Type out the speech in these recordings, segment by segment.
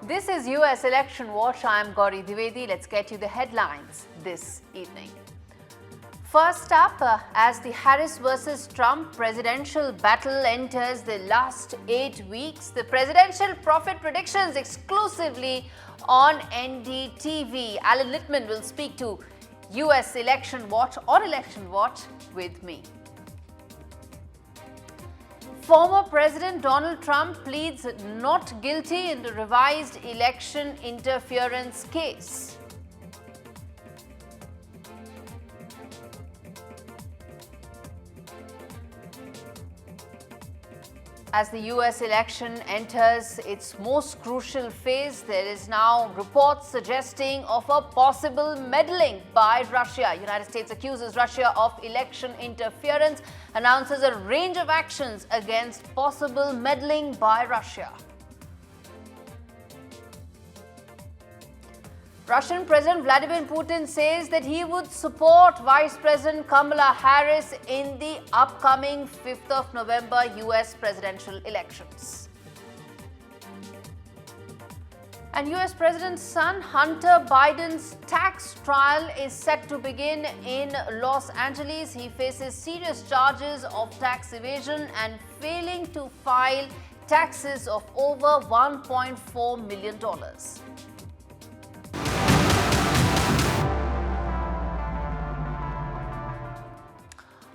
This is US Election Watch. I'm Gaurie Dwivedi. Let's get you the headlines this evening. First up, as the Harris versus Trump presidential battle enters the last 8 weeks, the presidential profit predictions exclusively on NDTV. Alan Littman will speak to US Election Watch on Election Watch with me. Former President Donald Trump pleads not guilty in the revised election interference case. As the US election enters its most crucial phase, there is now reports suggesting of a possible meddling by Russia. United States accuses Russia of election interference, announces a range of actions against possible meddling by Russia. Russian President Vladimir Putin says that he would support Vice President Kamala Harris in the upcoming 5th of November US presidential elections. And US President's son Hunter Biden's tax trial is set to begin in Los Angeles. He faces serious charges of tax evasion and failing to file taxes of over $1.4 million.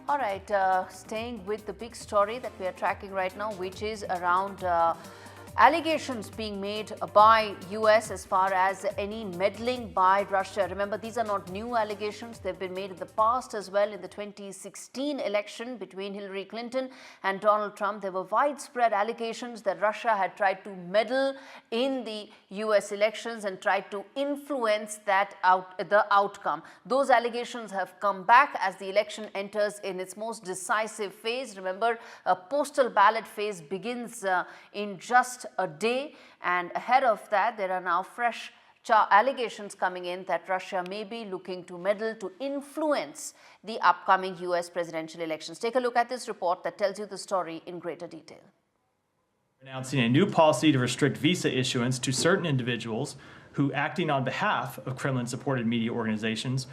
All right, staying with the big story that we are tracking right now, which is around allegations being made by US as far as any meddling by Russia. Remember, these are not new allegations. They've been made in the past as well. In the 2016 election between Hillary Clinton and Donald Trump, there were widespread allegations that Russia had tried to meddle in the US elections and tried to influence the outcome. Those allegations have come back as the election enters in its most decisive phase. Remember, a postal ballot phase begins in just a day, and ahead of that there are now fresh allegations coming in that Russia may be looking to meddle to influence the upcoming US presidential elections. Take a look at this report that tells you the story in greater detail. Announcing a new policy to restrict visa issuance to certain individuals who, acting on behalf of Kremlin-supported media organizations,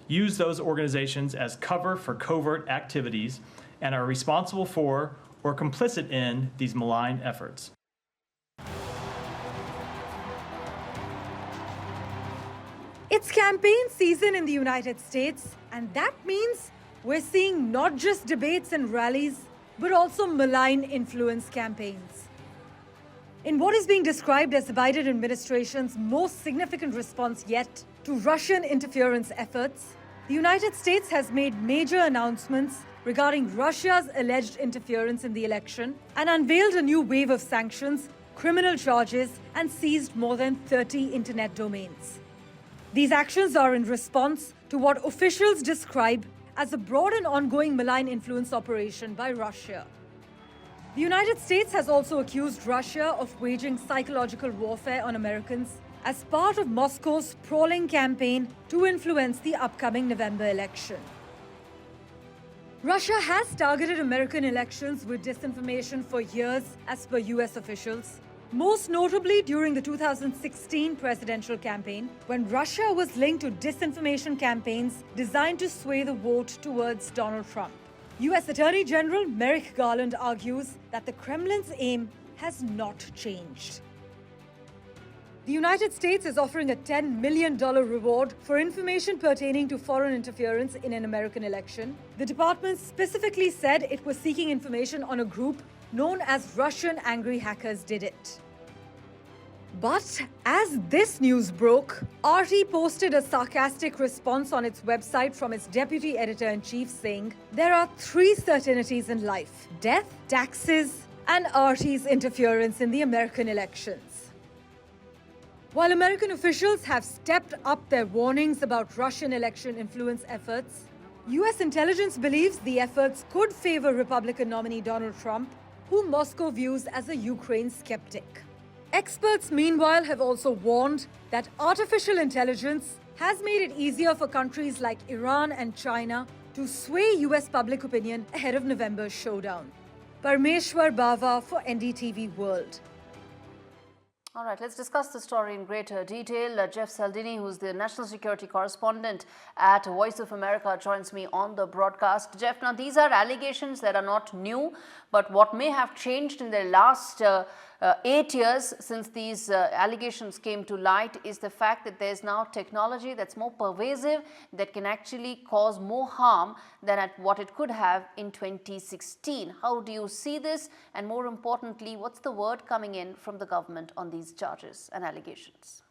use those organizations as cover for covert activities and are responsible for or complicit in these malign efforts. It's campaign season in the United States, and that means we're seeing not just debates and rallies, but also malign influence campaigns. In what is being described as the Biden administration's most significant response yet to Russian interference efforts, the United States has made major announcements regarding Russia's alleged interference in the election and unveiled a new wave of sanctions, criminal charges, and seized more than 30 internet domains. These actions are in response to what officials describe as a broad and ongoing malign influence operation by Russia. The United States has also accused Russia of waging psychological warfare on Americans as part of Moscow's sprawling campaign to influence the upcoming November election. Russia has targeted American elections with disinformation for years, as per US officials. Most notably during the 2016 presidential campaign, when Russia was linked to disinformation campaigns designed to sway the vote towards Donald Trump. US Attorney General Merrick Garland argues that the Kremlin's aim has not changed. The United States is offering a $10 million reward for information pertaining to foreign interference in an American election. The department specifically said it was seeking information on a group known as Russian Angry Hackers did it. But as this news broke, RT posted a sarcastic response on its website from its deputy editor-in-chief saying, "There are three certainties in life: death, taxes, and RT's interference in the American elections." While American officials have stepped up their warnings about Russian election influence efforts, US intelligence believes the efforts could favor Republican nominee Donald Trump, whom Moscow views as a Ukraine skeptic. Experts, meanwhile, have also warned that artificial intelligence has made it easier for countries like Iran and China to sway US public opinion ahead of November's showdown. Parmeshwar Bava for NDTV World. All right, let's discuss the story in greater detail. Jeff Saldini, who's the national security correspondent at Voice of America, joins me on the broadcast. Jeff, now these are allegations that are not new, but what may have changed in the last 8 years since these allegations came to light is the fact that there's now technology that's more pervasive, that can actually cause more harm than at what it could have in 2016. How do you see this? And more importantly, what's the word coming in from the government on these charges and allegations?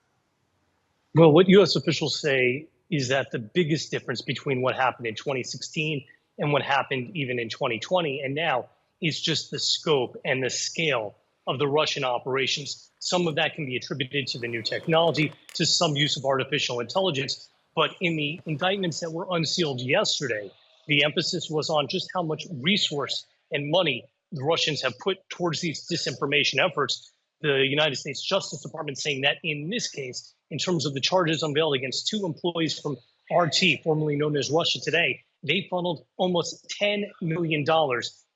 Well, what U.S. officials say is that the biggest difference between what happened in 2016 and what happened even in 2020 and now is just the scope and the scale of the Russian operations. Some of that can be attributed to the new technology, to some use of artificial intelligence. But in the indictments that were unsealed yesterday, the emphasis was on just how much resource and money the Russians have put towards these disinformation efforts. The United States Justice Department saying that in this case, in terms of the charges unveiled against 2 employees from RT, formerly known as Russia Today, they funneled almost $10 million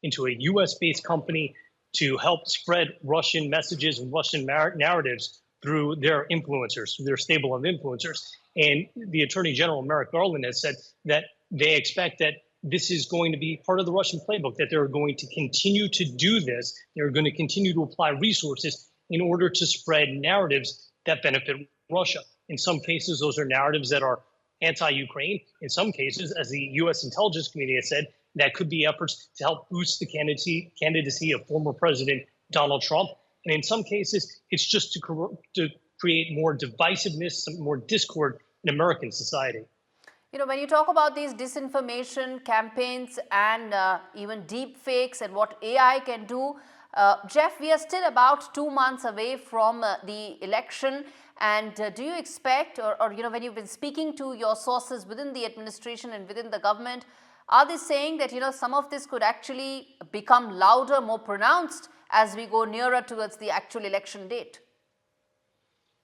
into a US-based company to help spread Russian messages and Russian narratives through their influencers, through their stable of influencers. And the Attorney General, Merrick Garland, has said that they expect that this is going to be part of the Russian playbook, that they're going to continue to do this. They're going to continue to apply resources in order to spread narratives that benefit Russia. In some cases, those are narratives that are anti-Ukraine. In some cases, as the U.S. intelligence community has said, that could be efforts to help boost the candidacy of former President Donald Trump. And in some cases, it's just to create more divisiveness, some more discord in American society. You know, when you talk about these disinformation campaigns and even deep fakes and what AI can do, Jeff, we are still about 2 months away from the election. And do you expect, or, you know, when you've been speaking to your sources within the administration and within the government, are they saying that, you know, some of this could actually become louder, more pronounced as we go nearer towards the actual election date?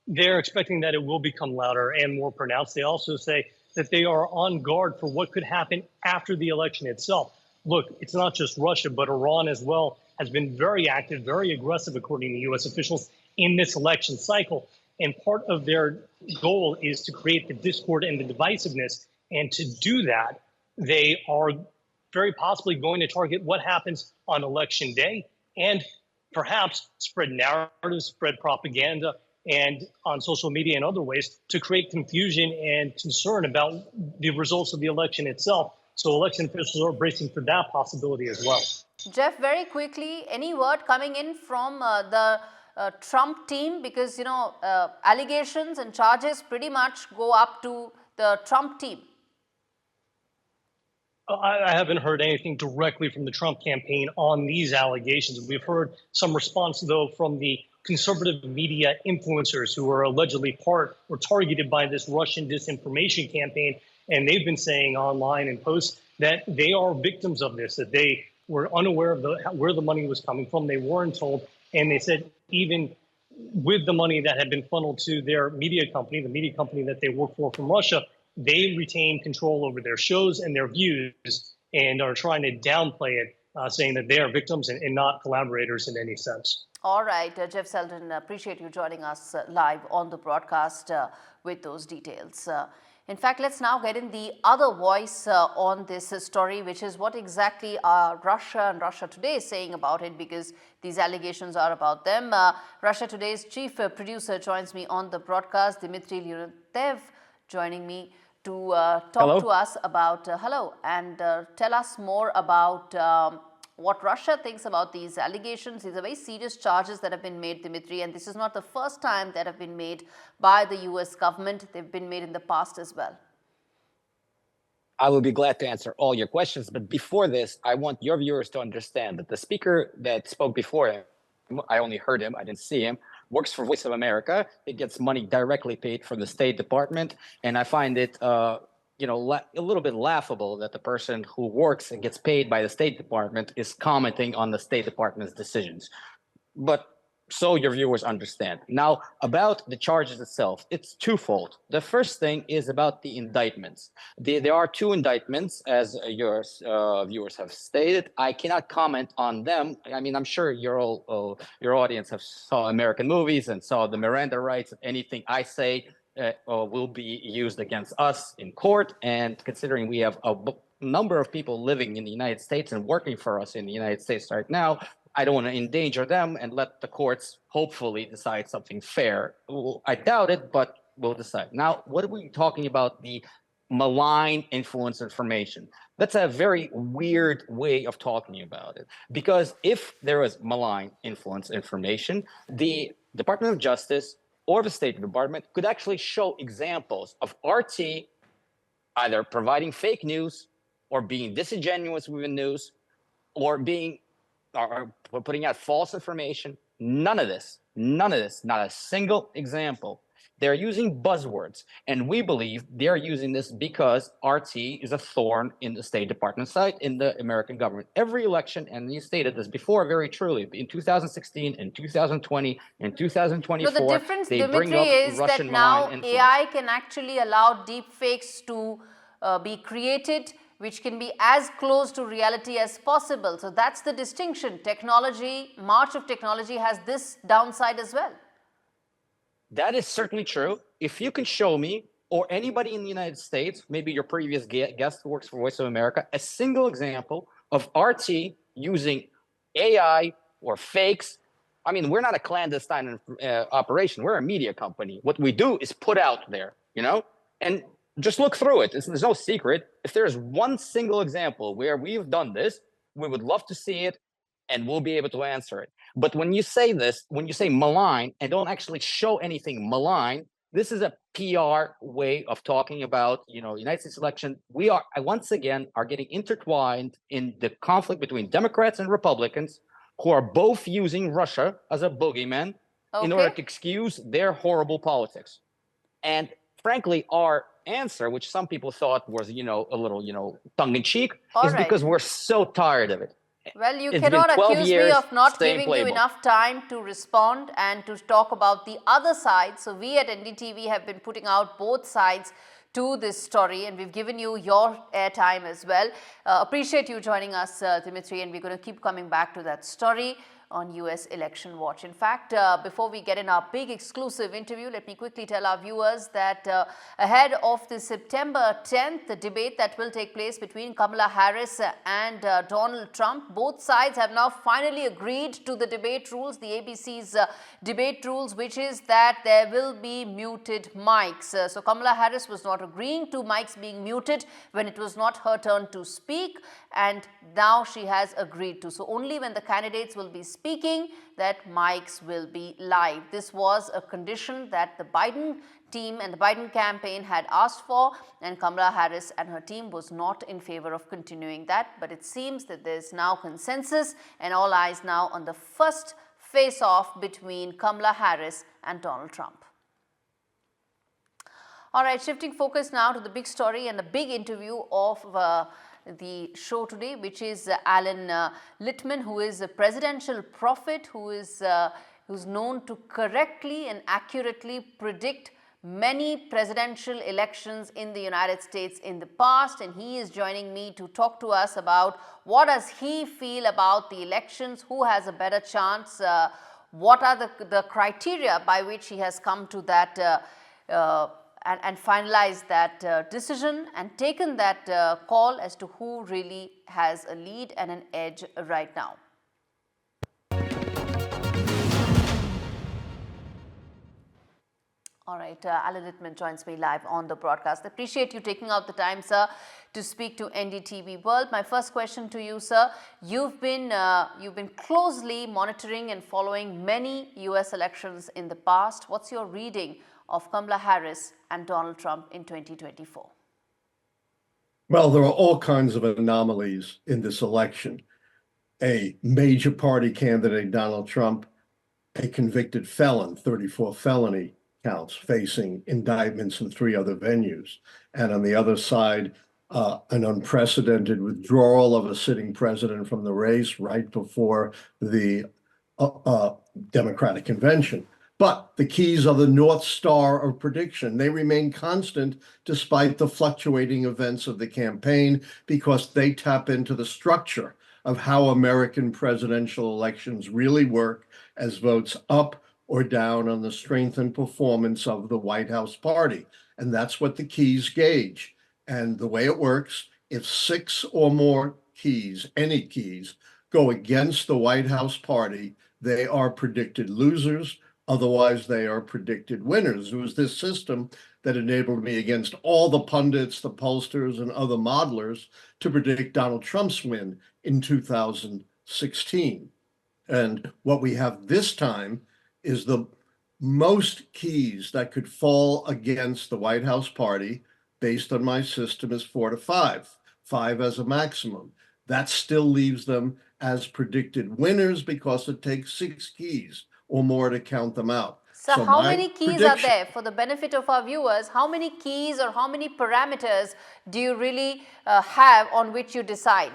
They're expecting that it will become louder and more pronounced. They also say that they are on guard for what could happen after the election itself. Look, it's not just Russia, but Iran as well has been very active, very aggressive, according to U.S. officials, in this election cycle. And part of their goal is to create the discord and the divisiveness. And to do that, they are very possibly going to target what happens on election day and perhaps spread narratives, spread propaganda, and on social media and other ways to create confusion and concern about the results of the election itself. So election officials are bracing for that possibility as well. Jeff, very quickly, any word coming in from the Trump team? Because, you know, allegations and charges pretty much go up to the Trump team. I haven't heard anything directly from the Trump campaign on these allegations. We've heard some response, though, from the conservative media influencers who are allegedly part or targeted by this Russian disinformation campaign. And they've been saying online in posts that they are victims of this, that they were unaware of where the money was coming from. They weren't told. And they said even with the money that had been funneled to their media company, the media company that they work for from Russia, they retain control over their shows and their views and are trying to downplay it, saying that they are victims and not collaborators in any sense. All right, Jeff Selden, appreciate you joining us live on the broadcast with those details. In fact, let's now get in the other voice on this story, which is what exactly are Russia and Russia Today saying about it, because these allegations are about them. Russia Today's chief producer joins me on the broadcast, Dmitry Leontiev, joining me to talk to us about, and tell us more about what Russia thinks about these allegations. These are very serious charges that have been made, Dmitry, and this is not the first time that have been made by the US government. They've been made in the past as well. I will be glad to answer all your questions. But before this, I want your viewers to understand that the speaker that spoke before him, I only heard him, I didn't see him, works for Voice of America. It gets money directly paid from the State Department. And I find it a little bit laughable that the person who works and gets paid by the State Department is commenting on the State Department's decisions. But so your viewers understand. Now, about the charges itself, it's twofold. The first thing is about the indictments. There are two indictments, as your viewers have stated. I cannot comment on them. I mean, I'm sure your audience have saw American movies and saw the Miranda rights. Anything I say will be used against us in court. And considering we have a number of people living in the United States and working for us in the United States right now, I don't want to endanger them and let the courts hopefully decide something fair. I doubt it, but we'll decide. Now, what are we talking about? The malign influence information. That's a very weird way of talking about it, because if there was malign influence information, the Department of Justice or the State Department could actually show examples of RT either providing fake news or being disingenuous with the news or putting out false information. None of this, not a single example. They're using buzzwords, and we believe they're using this because RT is a thorn in the State Department side, in the American government. Every election, and you stated this before very truly, in 2016, in 2020, in 2024, no, the difference, they Dimitri, bring up is Russian that now malign influence. AI can actually allow deep fakes to be created, which can be as close to reality as possible. So that's the distinction. Technology, march of technology has this downside as well. That is certainly true. If you can show me, or anybody in the United States, maybe your previous guest who works for Voice of America, a single example of RT using AI or fakes. I mean, we're not a clandestine operation. We're a media company. What we do is put out there, and just look through it. There's no secret. If there's one single example where we've done this, we would love to see it, and we'll be able to answer it. But when you say this, when you say malign and don't actually show anything malign, this is a PR way of talking about, United States election. We are, once again, are getting intertwined in the conflict between Democrats and Republicans, who are both using Russia as a boogeyman in order to excuse their horrible politics. And frankly, our answer, which some people thought was, a little, tongue-in-cheek, is because we're so tired of it. Well, you cannot accuse me of not giving you enough time to respond and to talk about the other side. So we at NDTV have been putting out both sides to this story, and we've given you your airtime as well. Appreciate you joining us, Dimitri, and we're going to keep coming back to that story on US Election Watch. In fact, before we get in our big exclusive interview, let me quickly tell our viewers that ahead of the September 10th, the debate that will take place between Kamala Harris and Donald Trump, both sides have now finally agreed to the debate rules, the ABC's debate rules, which is that there will be muted mics. So Kamala Harris was not agreeing to mics being muted when it was not her turn to speak, and now she has agreed to. So only when the candidates will be speaking that mics will be live. This was a condition that the Biden team and the Biden campaign had asked for, and Kamala Harris and her team was not in favor of continuing that. But it seems that there's now consensus, and all eyes now on the first face-off between Kamala Harris and Donald Trump. All right, shifting focus now to the big story and the big interview of the show today, which is Alan Littman, who is a presidential prophet, who's known to correctly and accurately predict many presidential elections in the United States in the past, and he is joining me to talk to us about what does he feel about the elections, who has a better chance, what are the criteria by which he has come to that and finalized that decision and taken that call as to who really has a lead and an edge right now. All right, Alan Littman joins me live on the broadcast. Appreciate you taking out the time, sir, to speak to NDTV World. My first question to you, sir, you've been closely monitoring and following many US elections in the past. What's your reading of Kamala Harris and Donald Trump in 2024? Well, there are all kinds of anomalies in this election. A major party candidate, Donald Trump, a convicted felon, 34 felony counts, facing indictments in 3 other venues. And on the other side, an unprecedented withdrawal of a sitting president from the race right before the Democratic convention. But the keys are the North Star of prediction. They remain constant despite the fluctuating events of the campaign because they tap into the structure of how American presidential elections really work as votes up or down on the strength and performance of the White House party. And that's what the keys gauge. And the way it works, if 6 or more keys, any keys, go against the White House party, they are predicted losers. Otherwise, they are predicted winners. It was this system that enabled me against all the pundits, the pollsters, and other modelers to predict Donald Trump's win in 2016. And what we have this time is the most keys that could fall against the White House party based on my system is 4 to 5, 5 as a maximum. That still leaves them as predicted winners because it takes 6 keys or more to count them out. So how my many keys are there? For the benefit of our viewers, how many keys or how many parameters do you really have on which you decide?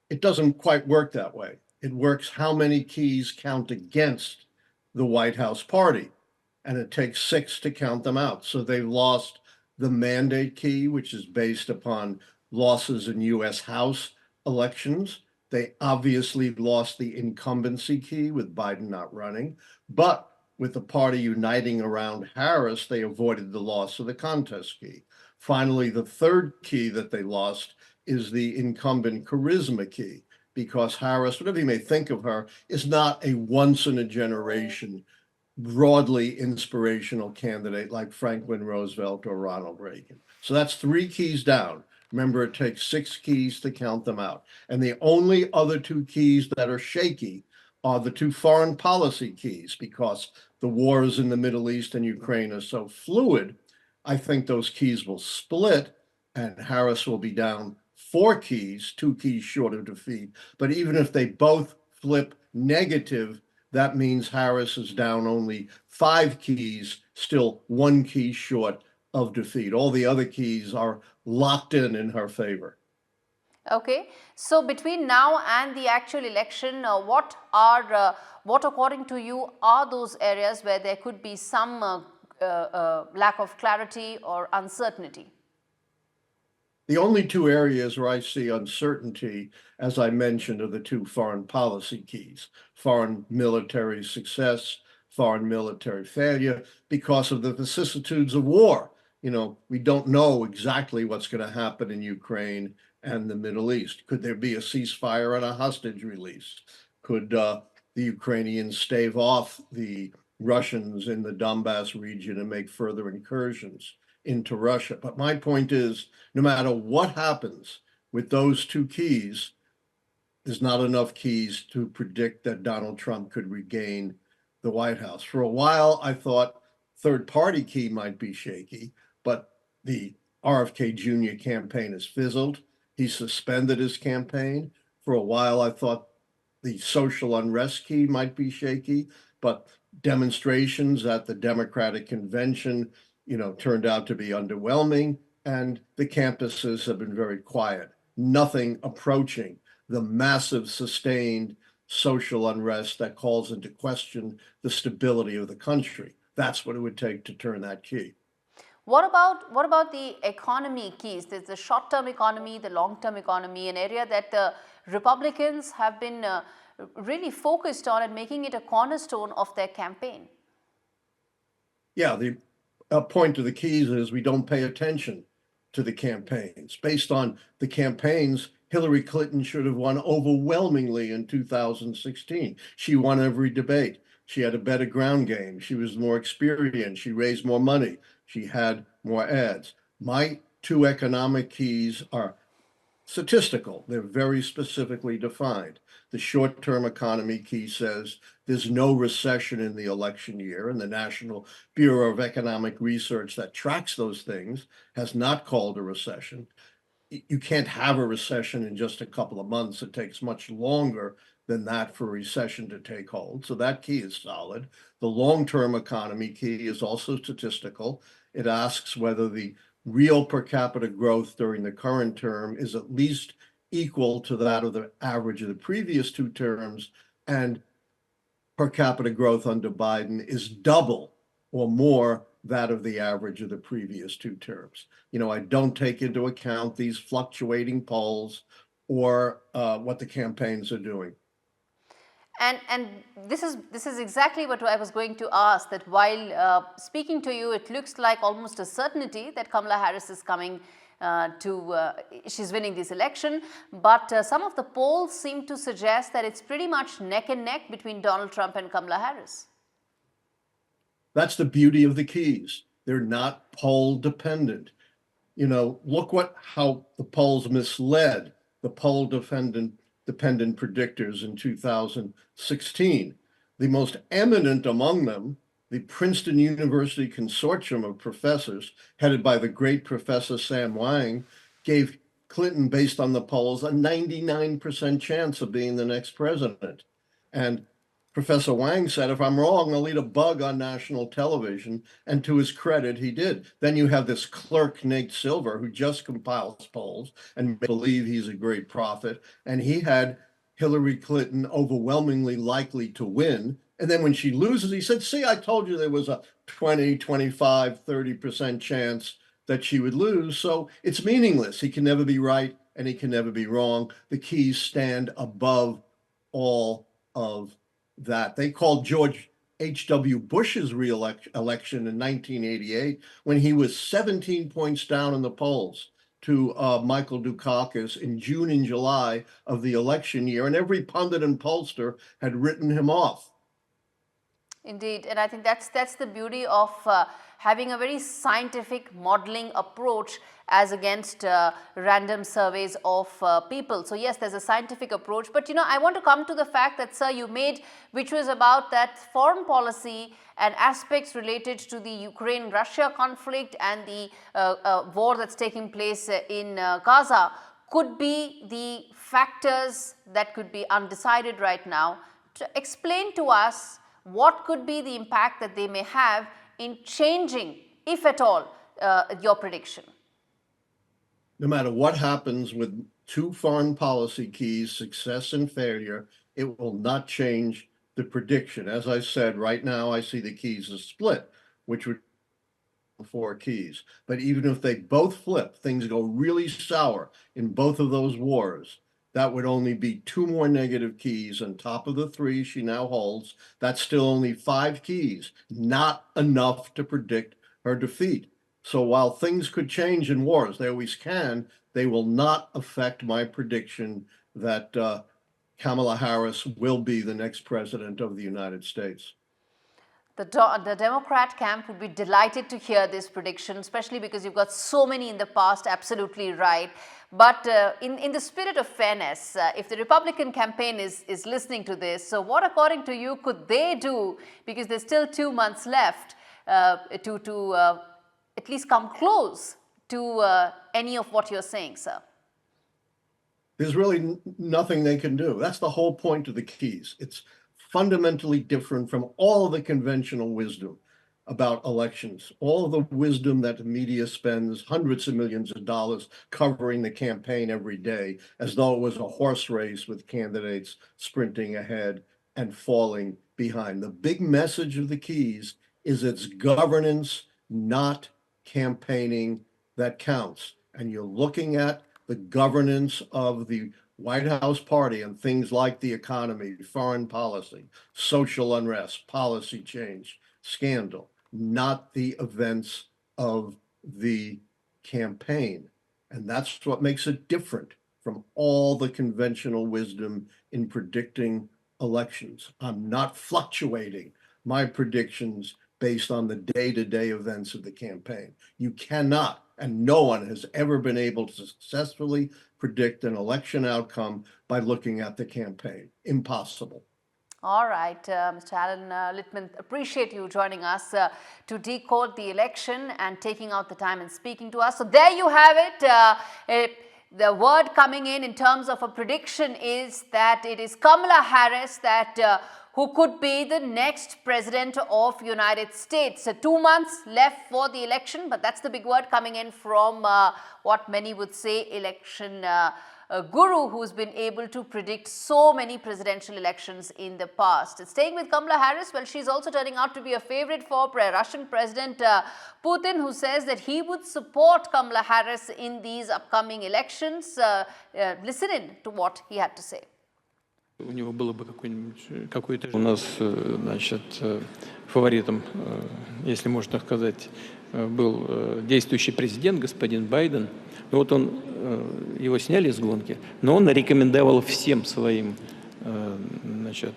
It doesn't quite work that way. It works how many keys count against the White House party, and it takes 6 to count them out. So they've lost the mandate key, which is based upon losses in US House elections. They obviously lost the incumbency key with Biden not running, but with the party uniting around Harris, they avoided the loss of the contest key. Finally, the third key that they lost is the incumbent charisma key, because Harris, whatever you may think of her, is not a once in a generation, broadly inspirational candidate like Franklin Roosevelt or Ronald Reagan. So that's 3 keys down. Remember, it takes 6 keys to count them out. And the only other 2 keys that are shaky are the 2 foreign policy keys, because the wars in the Middle East and Ukraine are so fluid. I think those keys will split and Harris will be down 4 keys, 2 keys short of defeat. But even if they both flip negative, that means Harris is down only 5 keys, still 1 key short of defeat. All the other keys are locked in her favor. Okay, so between now and the actual election, what according to you are those areas where there could be some lack of clarity or uncertainty? The only 2 areas where I see uncertainty, as I mentioned, are the 2 foreign policy keys: foreign military success, foreign military failure, because of the vicissitudes of war. We don't know exactly what's going to happen in Ukraine and the Middle East. Could there be a ceasefire and a hostage release? Could the Ukrainians stave off the Russians in the Donbass region and make further incursions into Russia? But my point is, no matter what happens with those 2 keys, there's not enough keys to predict that Donald Trump could regain the White House. For a while, I thought third-party key might be shaky, but the RFK Jr. campaign has fizzled. He suspended his campaign. For a while, I thought the social unrest key might be shaky, but demonstrations at the Democratic convention, turned out to be underwhelming, and the campuses have been very quiet. Nothing approaching the massive sustained social unrest that calls into question the stability of the country. That's what it would take to turn that key. What about the economy keys? There's the short-term economy, the long-term economy, an area that the Republicans have been really focused on and making it a cornerstone of their campaign. Yeah, the point of the keys is we don't pay attention to the campaigns. Based on the campaigns, Hillary Clinton should have won overwhelmingly in 2016. She won every debate. She had a better ground game. She was more experienced. She raised more money. She had more ads. My 2 economic keys are statistical. They're very specifically defined. The short-term economy key says there's no recession in the election year, and the National Bureau of Economic Research that tracks those things has not called a recession. You can't have a recession in just a couple of months. It takes much longer than that for a recession to take hold. So that key is solid. The long-term economy key is also statistical. It asks whether the real per capita growth during the current term is at least equal to that of the average of the previous 2 terms, and per capita growth under Biden is double or more that of the average of the previous two terms. I don't take into account these fluctuating polls or what the campaigns are doing. And this is exactly what I was going to ask, that while speaking to you, it looks like almost a certainty that Kamala Harris is coming she's winning this election, but some of the polls seem to suggest that it's pretty much neck and neck between Donald Trump and Kamala Harris. That's the beauty of the keys. They're not poll dependent. Look how the polls misled the poll dependent predictors in 2016. The most eminent among them, the Princeton University Consortium of professors, headed by the great Professor Sam Wang, gave Clinton, based on the polls, a 99% chance of being the next president. And Professor Wang said, if I'm wrong, I'll eat a bug on national television. And to his credit, he did. Then you have this clerk, Nate Silver, who just compiles polls and believe he's a great prophet. And he had Hillary Clinton overwhelmingly likely to win. And then when she loses, he said, see, I told you there was a 20, 25, 30% chance that she would lose. So it's meaningless. He can never be right and he can never be wrong. The keys stand above all of that. They called George H.W. Bush's election in 1988 when he was 17 points down in the polls to Michael Dukakis in June and July of the election year, and every pundit and pollster had written him off. Indeed, and I think that's the beauty of having a very scientific modeling approach as against random surveys of people. So yes, there's a scientific approach, but I want to come to the fact that, sir, you made, which was about that foreign policy and aspects related to the Ukraine-Russia conflict and the war that's taking place in Gaza could be the factors that could be undecided right now. To explain to us what could be the impact that they may have in changing, if at all, your prediction? No matter what happens with two foreign policy keys, success and failure, it will not change the prediction. As I said, right now I see the keys as split, which would be 4 keys. But even if they both flip, things go really sour in both of those wars, that would only be 2 more negative keys on top of the 3 she now holds. That's still only 5 keys, not enough to predict her defeat. So while things could change in wars, they always can, they will not affect my prediction that Kamala Harris will be the next president of the United States. The Democrat camp would be delighted to hear this prediction, especially because you've got so many in the past absolutely right. But in the spirit of fairness, if the Republican campaign is listening to this, so what, according to you, could they do, because there's still 2 months left, to at least come close to any of what you're saying, sir? There's really nothing they can do. That's the whole point of the keys. It's fundamentally different from all the conventional wisdom about elections, all the wisdom that the media spends hundreds of millions of dollars covering the campaign every day, as though it was a horse race with candidates sprinting ahead and falling behind. The big message of the keys is it's governance, not campaigning, that counts. And you're looking at the governance of the White House party and things like the economy, foreign policy, social unrest, policy change, scandal, not the events of the campaign. And that's what makes it different from all the conventional wisdom in predicting elections. I'm not fluctuating my predictions based on the day-to-day events of the campaign. You cannot, and no one has ever been able to successfully predict an election outcome by looking at the campaign. Impossible. All right, Mr. Alan Littman, appreciate you joining us to decode the election and taking out the time and speaking to us. So there you have it. The word coming in terms of a prediction is that it is Kamala Harris that who could be the next president of United States. So 2 months left for the election, but that's the big word coming in from what many would say election guru who's been able to predict so many presidential elections in the past. Staying with Kamala Harris, well, she's also turning out to be a favorite for Russian President Putin, who says that he would support Kamala Harris in these upcoming elections. Listen in to what he had to say. У него было бы какое-то... У нас, значит, фаворитом, если можно так сказать, был действующий президент, господин Байден. Вот он, его сняли с гонки, но он рекомендовал всем своим, значит,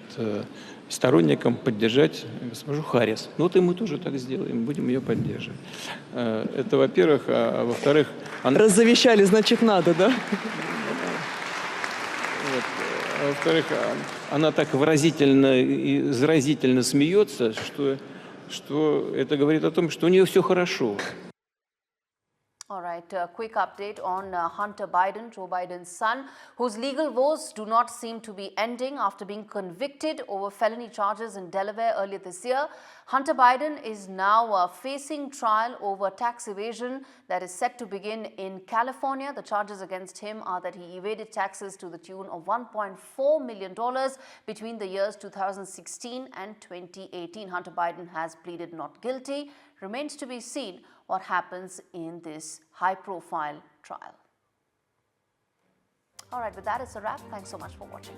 сторонникам поддержать госпожу Харрис. Ну вот и мы тоже так сделаем, будем ее поддерживать. Это, во-первых, а во-вторых... Раззавещали, значит, надо, да? Во-вторых, она так выразительно и заразительно смеется, что это говорит о том, что у нее все хорошо. All right, a quick update on Hunter Biden, Joe Biden's son, whose legal woes do not seem to be ending after being convicted over felony charges in Delaware earlier this year. Hunter Biden is now facing trial over tax evasion that is set to begin in California. The charges against him are that he evaded taxes to the tune of $1.4 million between the years 2016 and 2018. Hunter Biden has pleaded not guilty. Remains to be seen what happens in this high-profile trial. All right, with that, it's a wrap. Thanks so much for watching.